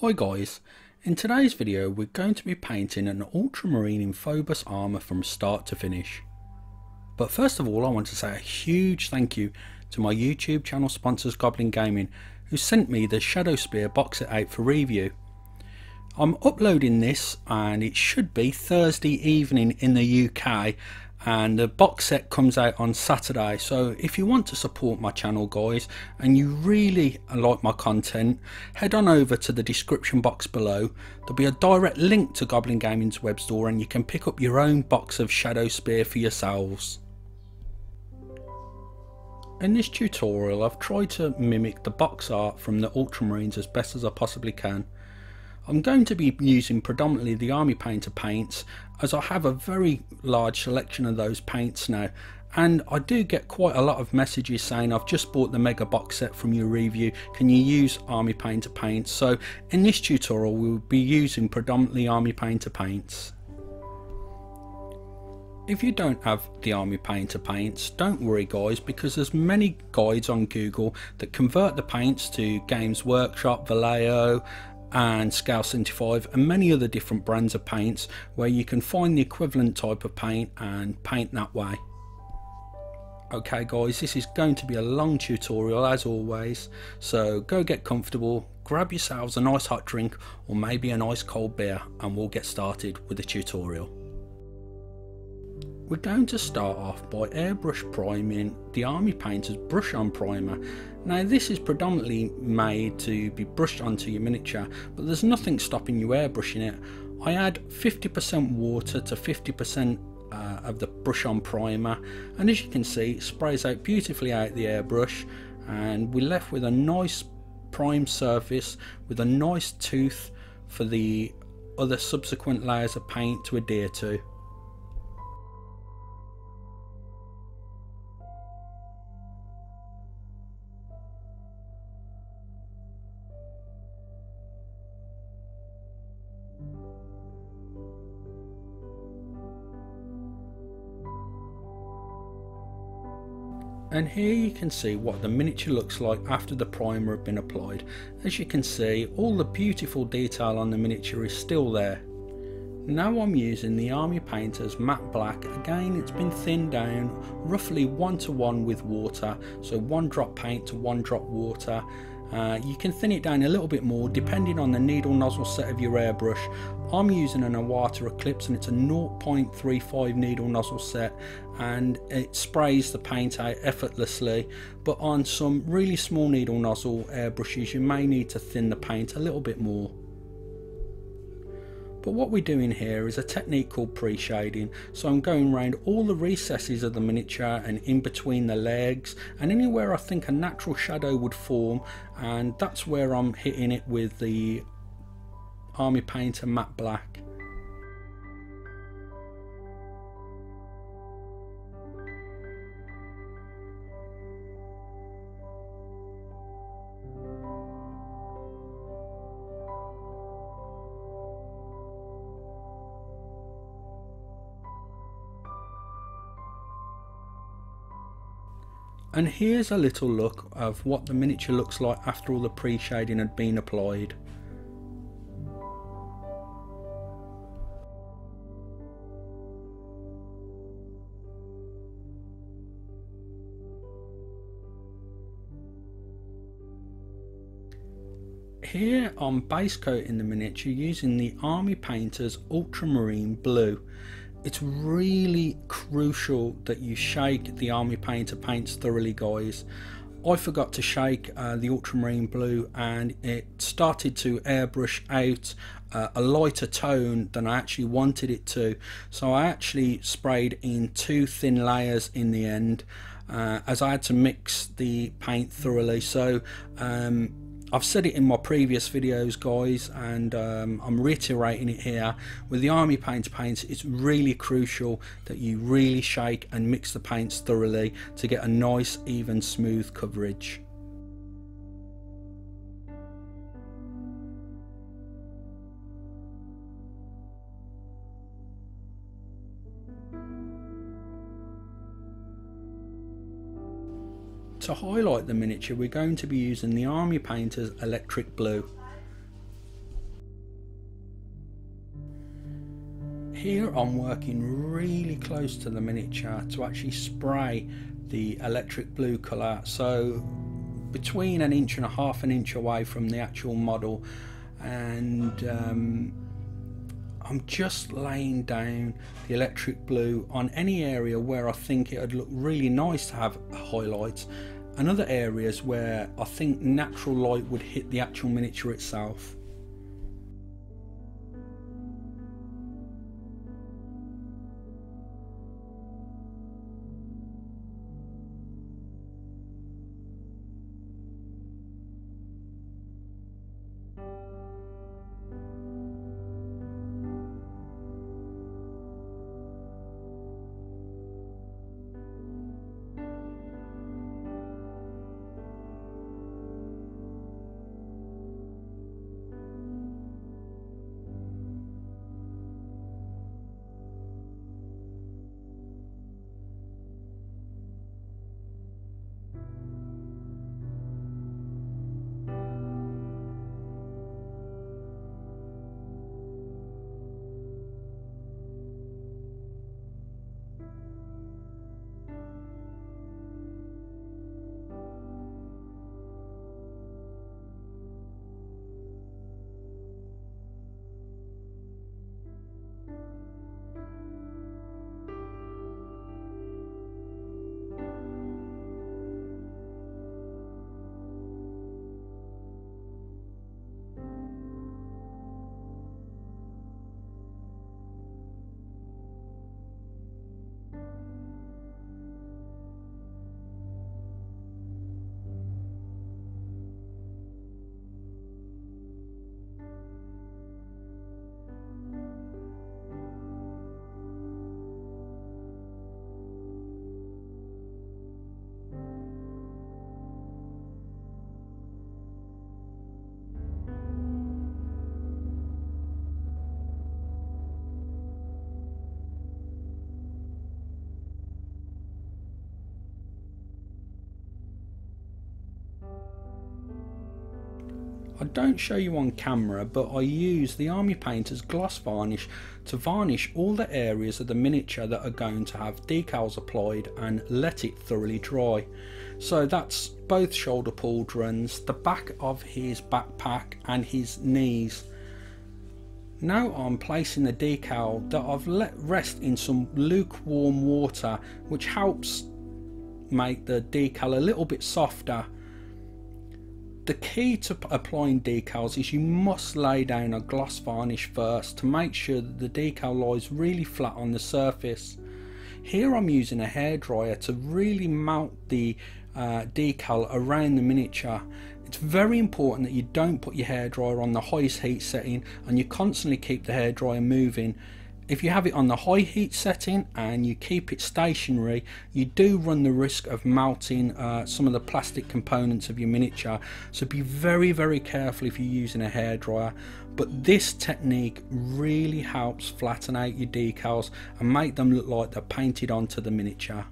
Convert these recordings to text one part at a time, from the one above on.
Hi guys, in today's video we're going to be painting an Ultramarine in Phobos armour from start to finish. But first of all I want to say a huge thank you to my YouTube channel sponsors Goblin Gaming, who sent me the Shadowspear box set out for review. I'm uploading this and it should be Thursday evening in the UK, and the box set comes out on Saturday. So if you want to support my channel guys and you really like my content, head on over to the description box below. There'll be a direct link to Goblin Gaming's web store and you can pick up your own box of Shadowspear for yourselves. In this tutorial I've tried to mimic the box art from the Ultramarines as best as I possibly can. I'm going to be using predominantly the Army Painter paints, as I have a very large selection of those paints now, and I do get quite a lot of messages saying I've just bought the mega box set from your review, can you use Army Painter paints? So in this tutorial we'll be using predominantly Army Painter paints. If you don't have the Army Painter paints, don't worry guys, because there's many guides on Google that convert the paints to Games Workshop, Vallejo and Scale 75 and many other different brands of paints, where you can find the equivalent type of paint and paint that way. Okay guys, this is going to be a long tutorial as always, so go get comfortable, grab yourselves a nice hot drink or maybe a nice cold beer, and we'll get started with the tutorial. We're going to start off by airbrush priming the Army Painter's brush on primer. Now this is predominantly made to be brushed onto your miniature, but there's nothing stopping you airbrushing it. I add 50% water to 50% of the brush on primer, and as you can see it sprays out beautifully out the airbrush, and we're left with a nice prime surface with a nice tooth for the other subsequent layers of paint to adhere to. And here you can see what the miniature looks like after the primer had been applied. As you can see, all the beautiful detail on the miniature is still there. Now I'm using the Army Painter's matte black. Again, it's been thinned down roughly 1:1 with water, so 1 drop paint to 1 drop water. You can thin it down a little bit more depending on the needle nozzle set of your airbrush. I'm using an Iwata Eclipse and it's a 0.35 needle nozzle set, and it sprays the paint out effortlessly, but on some really small needle nozzle airbrushes you may need to thin the paint a little bit more. But what we're doing here is a technique called pre-shading, so I'm going around all the recesses of the miniature and in between the legs and anywhere I think a natural shadow would form, and that's where I'm hitting it with the Army Painter matte black. And here's a little look of what the miniature looks like after all the pre-shading had been applied. Here I'm base coating the miniature using the Army Painter's Ultramarine blue. It's really crucial that you shake the Army Painter paints thoroughly guys. I forgot to shake the Ultramarine blue and it started to airbrush out a lighter tone than I actually wanted it to, so I actually sprayed in 2 thin layers in the end, as I had to mix the paint thoroughly. So I've said it in my previous videos guys, and I'm reiterating it here. With the Army Painter paints it's really crucial that you really shake and mix the paints thoroughly to get a nice even smooth coverage. To highlight the miniature we're going to be using the Army Painter's electric blue. Here I'm working really close to the miniature to actually spray the electric blue colour, so between 1.5 inches away from the actual model, and I'm just laying down the electric blue on any area where I think it would look really nice to have highlights, and other areas where I think natural light would hit the actual miniature itself. I don't show you on camera, but I use the Army Painter's gloss varnish to varnish all the areas of the miniature that are going to have decals applied and let it thoroughly dry. So that's both shoulder pauldrons, the back of his backpack and his knees. Now I'm placing the decal that I've let rest in some lukewarm water, which helps make the decal a little bit softer. The key to applying decals is you must lay down a gloss varnish first to make sure that the decal lies really flat on the surface. Here I'm using a hairdryer to really mount the decal around the miniature. It's very important that you don't put your hairdryer on the highest heat setting and you constantly keep the hairdryer moving. If you have it on the high heat setting and you keep it stationary, you do run the risk of melting some of the plastic components of your miniature, so be very careful if you're using a hairdryer. But this technique really helps flatten out your decals and make them look like they're painted onto the miniature.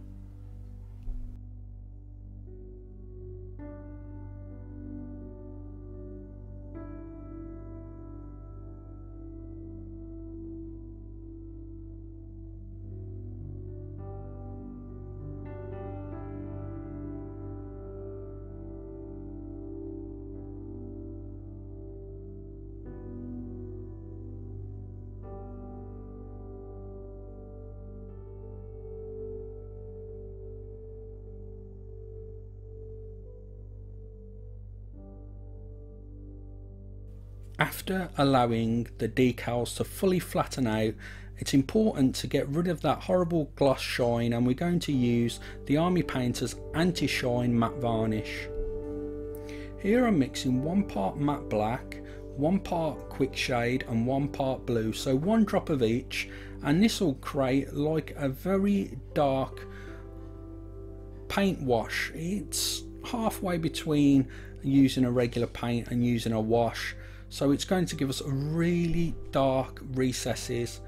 After allowing the decals to fully flatten out, it's important to get rid of that horrible gloss shine, and we're going to use the Army Painter's anti-shine matte varnish. Here I'm mixing 1 part matte black, 1 part quick shade and 1 part blue, so 1 drop of each, and this will create like a very dark paint wash. It's halfway between using a regular paint and using a wash. So it's going to give us a really dark recesses,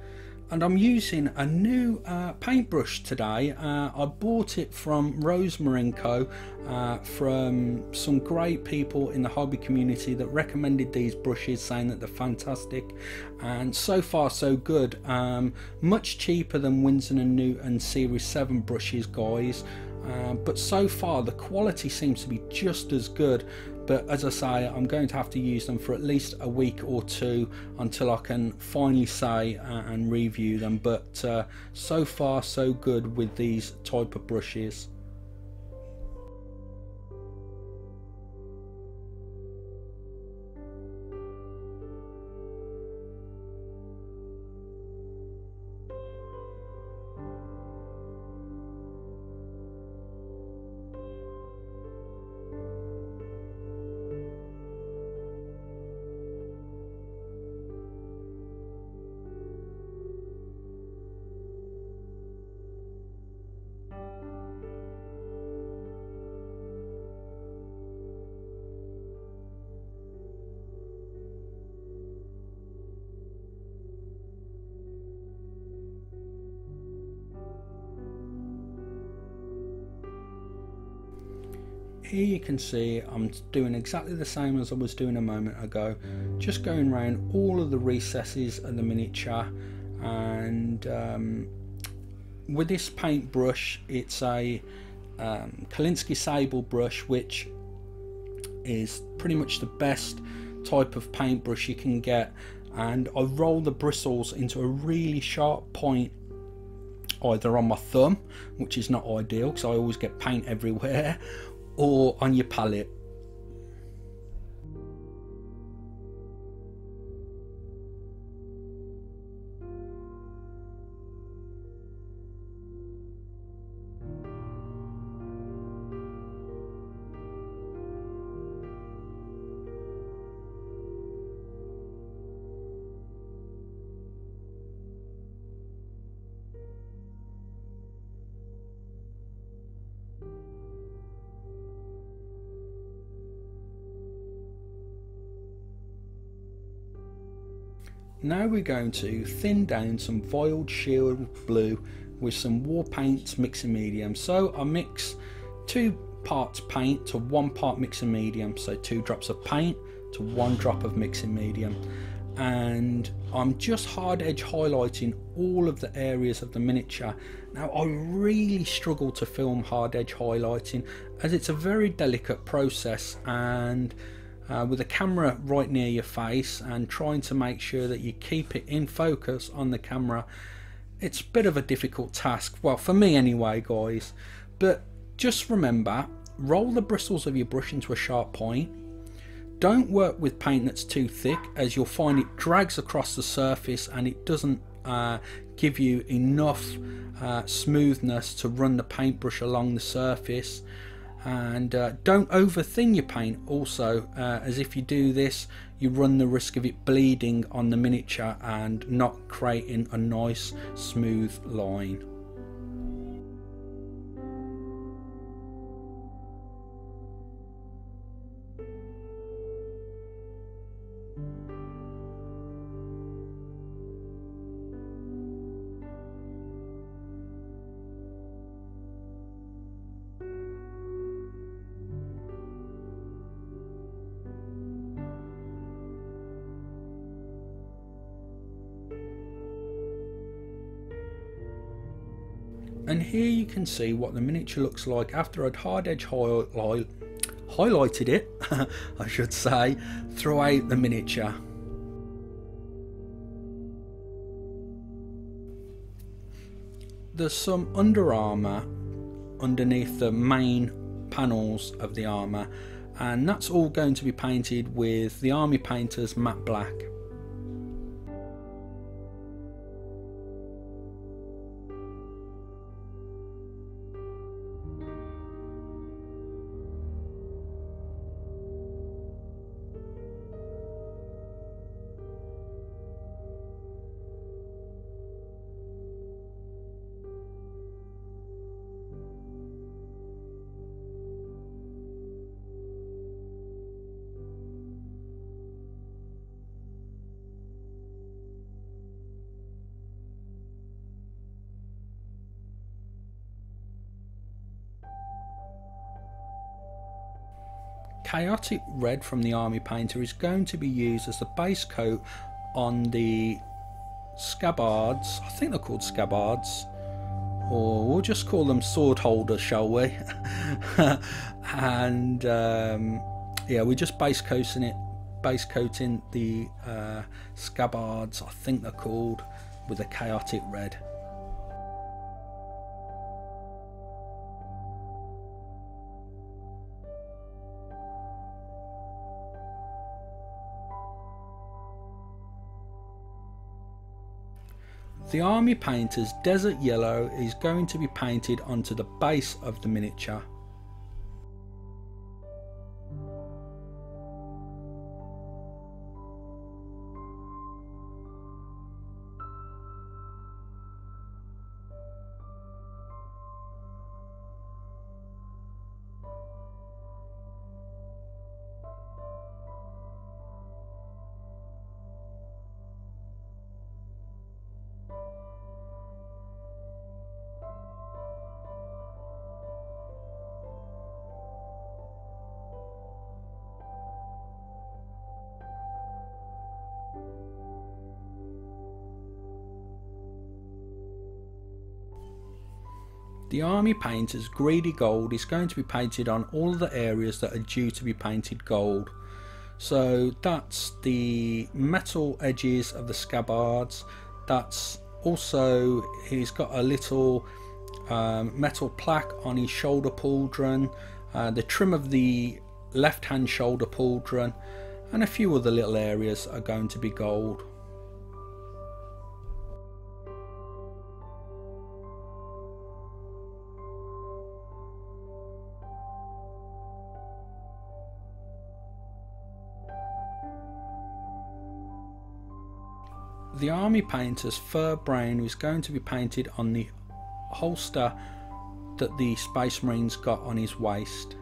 And I'm using a new paintbrush today. I bought it from Rosemarine Co. From some great people in the hobby community that recommended these brushes, saying that they're fantastic, and so far so good. Much cheaper than Winsor & Newton Series 7 brushes, guys, but so far the quality seems to be just as good. But as I say, I'm going to have to use them for at least a week or two until I can finally say and review them. But so far so good with these type of brushes. Here you can see I'm doing exactly the same as I was doing a moment ago, just going around all of the recesses of the miniature. And with this paintbrush, it's a Kolinsky Sable brush, which is pretty much the best type of paintbrush you can get. And I roll the bristles into a really sharp point, either on my thumb, which is not ideal because I always get paint everywhere, or on your palette. Now we're going to thin down some Violed Shield Blue with some War Paints mixing medium. So I mix 2 parts paint to 1 part mixing medium, so 2 drops of paint to 1 drop of mixing medium. And I'm just hard edge highlighting all of the areas of the miniature. Now I really struggle to film hard edge highlighting as it's a very delicate process, and with the camera right near your face and trying to make sure that you keep it in focus on the camera, it's a bit of a difficult task, well for me anyway, guys. But just remember, roll the bristles of your brush into a sharp point. Don't work with paint that's too thick, as you'll find it drags across the surface and it doesn't give you enough smoothness to run the paintbrush along the surface. And don't over thin your paint also, as if you do this you run the risk of it bleeding on the miniature and not creating a nice smooth line. And here you can see what the miniature looks like after I'd hard edge highlighted it I should say, throughout the miniature. There's some under armour underneath the main panels of the armour, and that's all going to be painted with the Army Painter's matte black. Chaotic Red from the Army Painter is going to be used as the base coat on the scabbards. I think they're called scabbards, or we'll just call them sword holders, shall we? And yeah, we're just base coating the scabbards, I think they're called, with a Chaotic Red. The Army Painter's Desert Yellow is going to be painted onto the base of the miniature. The Army Painter's Greedy Gold is going to be painted on all of the areas that are due to be painted gold. So that's the metal edges of the scabbards. That's also, he's got a little metal plaque on his shoulder pauldron, the trim of the left hand shoulder pauldron, and a few other little areas are going to be gold. The Army Painter's Fur Brain is going to be painted on the holster that the Space Marine's got on his waist.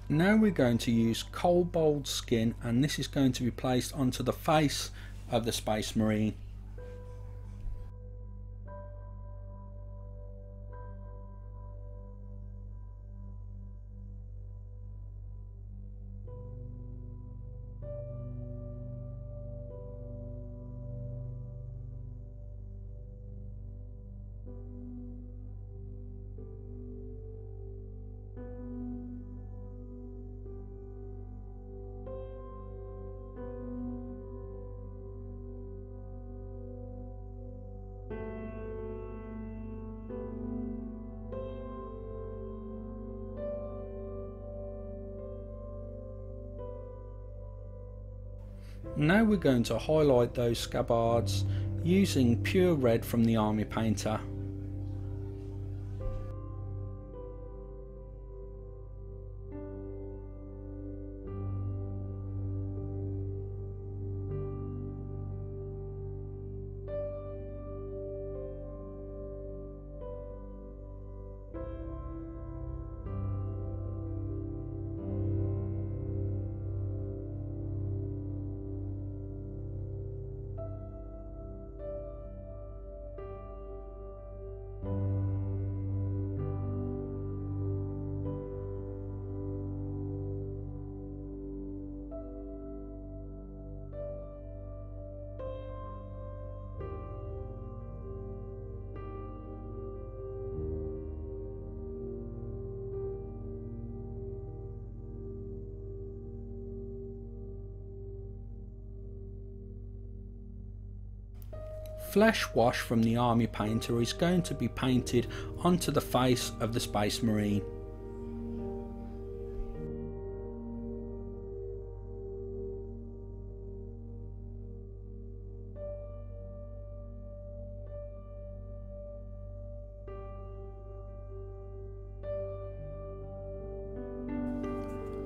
Now we're going to use Kobold Skin, and this is going to be placed onto the face of the Space Marine. Now we're going to highlight those scabbards using pure red from the Army Painter. Flesh Wash from the Army Painter is going to be painted onto the face of the Space Marine.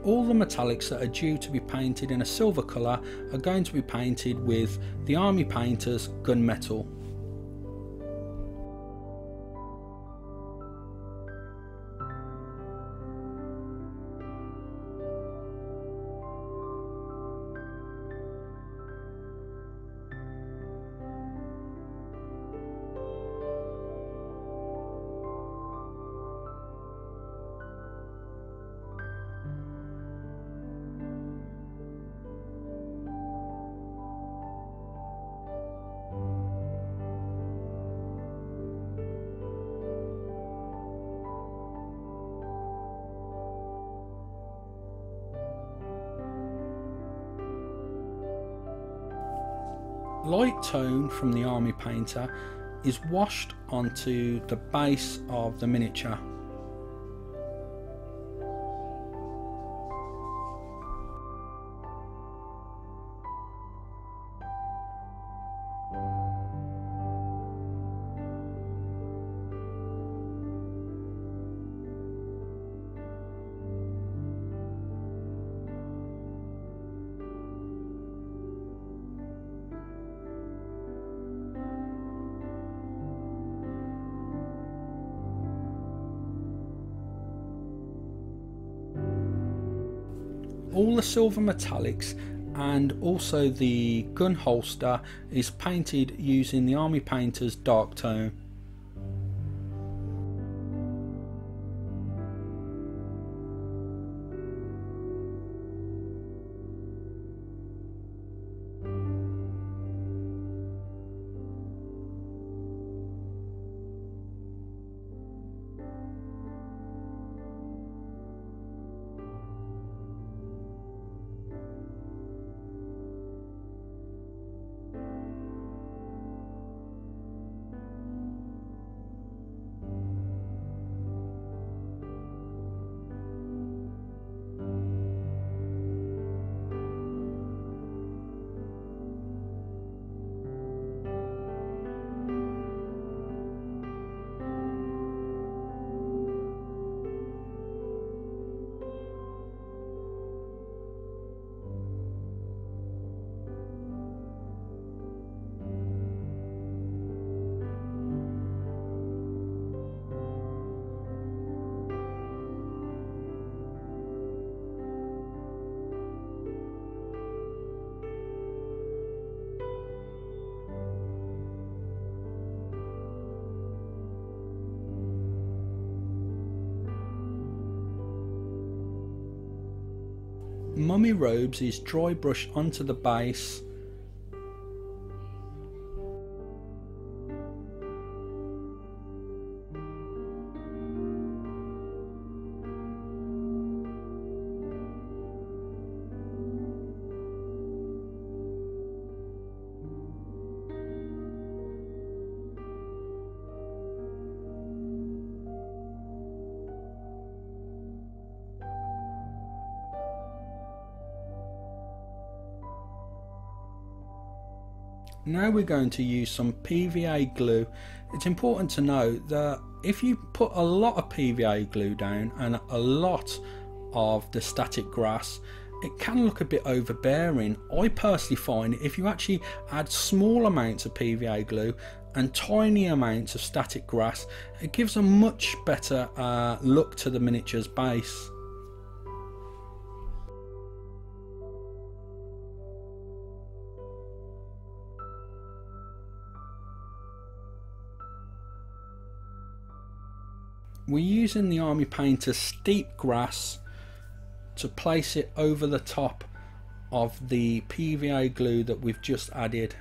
All the metallics that are due to be painted in a silver colour are going to be painted with the Army Painter's Gunmetal. light tone from the army painter is washed onto the base of the miniature. All the silver metallics and also the gun holster is painted using the army painter's dark tone. Mummy robes is dry brush onto the base. Now we're going to use some PVA glue. It's important to note that if you put a lot of PVA glue down and a lot of the static grass, it can look a bit overbearing. I personally find if you actually add small amounts of PVA glue and tiny amounts of static grass, it gives a much better look to the miniature's base. We're using the army painter's steep grass to place it over the top of the PVA glue that we've just added.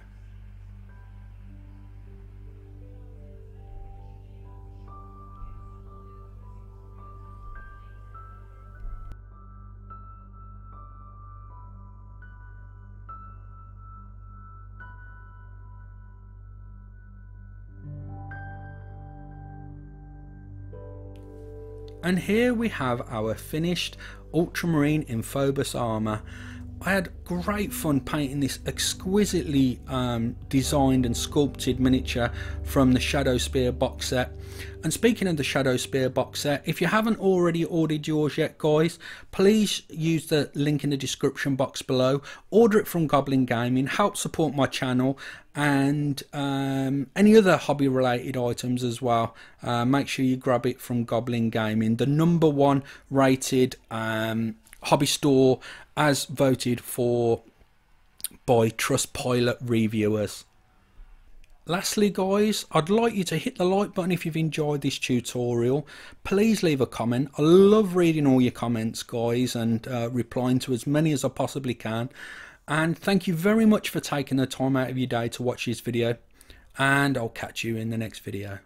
And here we have our finished Ultramarine in Phobos armour. I had great fun painting this exquisitely designed and sculpted miniature from the Shadowspear box set. And speaking of the Shadowspear box set, if you haven't already ordered yours yet, guys, please use the link in the description box below. Order it from Goblin Gaming, help support my channel and any other hobby related items as well. Make sure you grab it from Goblin Gaming, the #1 rated hobby store as voted for by Trustpilot reviewers. Lastly guys, I'd like you to hit the like button if you've enjoyed this tutorial. Please leave a comment. I love reading all your comments guys and replying to as many as I possibly can. And thank you very much for taking the time out of your day to watch this video, and I'll catch you in the next video.